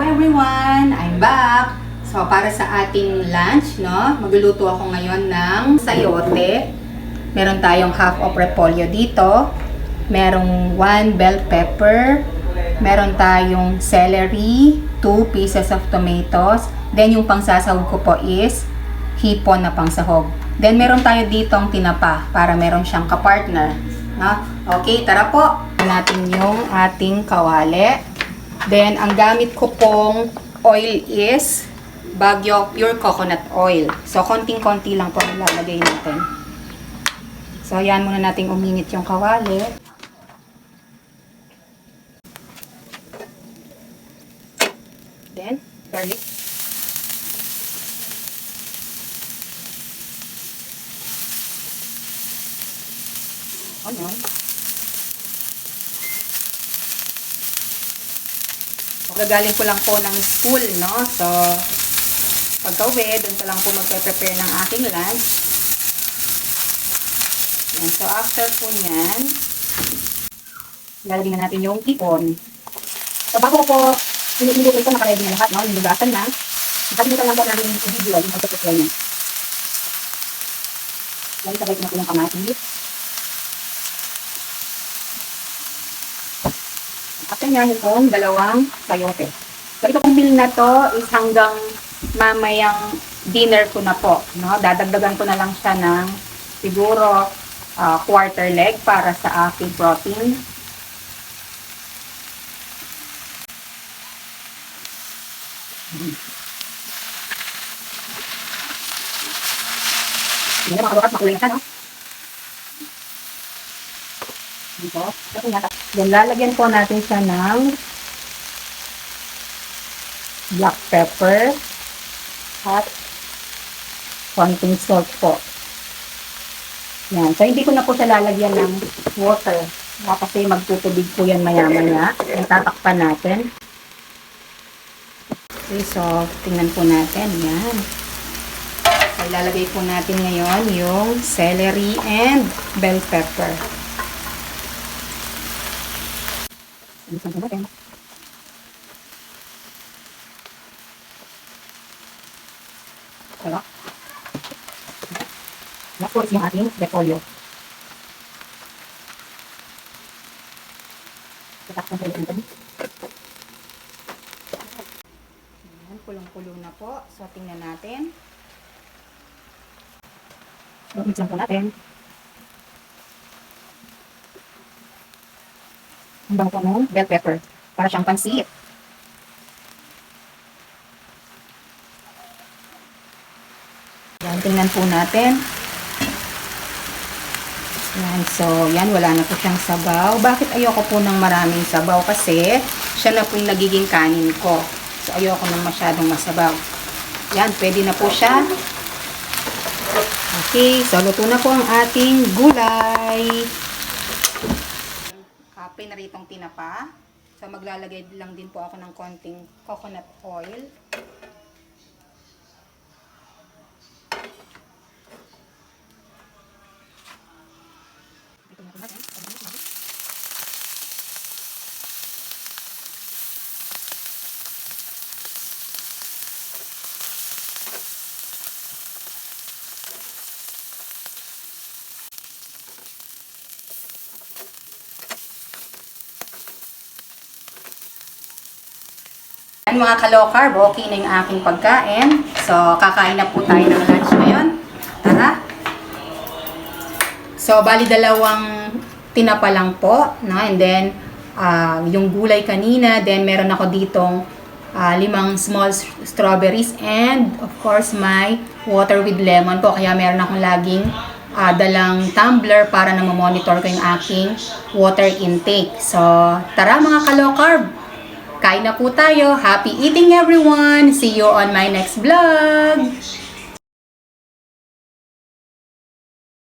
everyone! I'm back! So, para sa ating lunch, no, magluluto ako ngayon ng sayote. Meron tayong half of repolyo dito. Merong 1 bell pepper. Meron tayong celery, 2 pieces of tomatoes. Then, yung pangsasahog ko po is hipon na pangsahog. Then, meron tayo ditong tinapa para meron siyang kapartner. No? Okay, tara po! Natin yung ating kawali. Then, ang gamit ko pong oil is Baguio Pure Coconut Oil. So, konting-konti lang po ilalagay natin. So, ayan muna natin uminit yung kawali. Then, garlic. Onion. Gagaling ko lang po ng school, no? So, pagka-uwi, doon ko lang po magpe-prepare ng aking lunch. Yan. So, after po niyan, lalagyan na natin yung hipon. So, bago po, niluto ito, nakaready na lahat, no? Nilugasan na. Nakalimutan lang po natin yung video, yung pagpe-prepare niya. Sabay ko na po yung kamatis. After nyo itong dalawang sayote. So, ito pong meal na to is hanggang mamayang dinner ko na po. No? Dadagdagan ko na lang siya ng siguro quarter leg para sa aking protein. Hindi na makalukat, makulay na, no? Dito. Then, lalagyan po natin siya ng black pepper at konting salt po. Yan. So, hindi ko na po siya lalagyan ng water. Kasi magtutubig po yan maya-maya. Tatakpan natin. Okay, so, tingnan po natin. Yan. So, ilalagay po natin ngayon yung celery and bell pepper. Bilisan po natin. Diba? Next po is yung ating repolyo. Tatakpan po natin. Kulong-kulong na po. So, tingnan natin. Mix lang po natin. Ang bango po ng bell pepper. Para siyang pansit. Yan, tingnan po natin. Yan, so, yan, wala na po siyang sabaw. Bakit ayoko po ng maraming sabaw? Kasi, siya na po yung nagiging kanin ko. So, ayoko ng masyadong masabaw. Yan, pwede na po siya. Okay, so, luto na po ang ating gulay. Pinaritong tinapa. So, maglalagay lang din po ako ng konting coconut oil. Mga ka-low-carb, okay na yung aking pagkain. So, kakain na po tayo ng lunch ngayon. Tara! So, bali dalawang tinapa lang po. No? And then, yung gulay kanina. Then, meron ako ditong 5 small strawberries. And, of course, my water with lemon po. Kaya meron akong laging dalang tumbler para na monitor ko yung aking water intake. So, tara mga ka-low-carb! Kain na po tayo. Happy eating everyone! See you on my next vlog!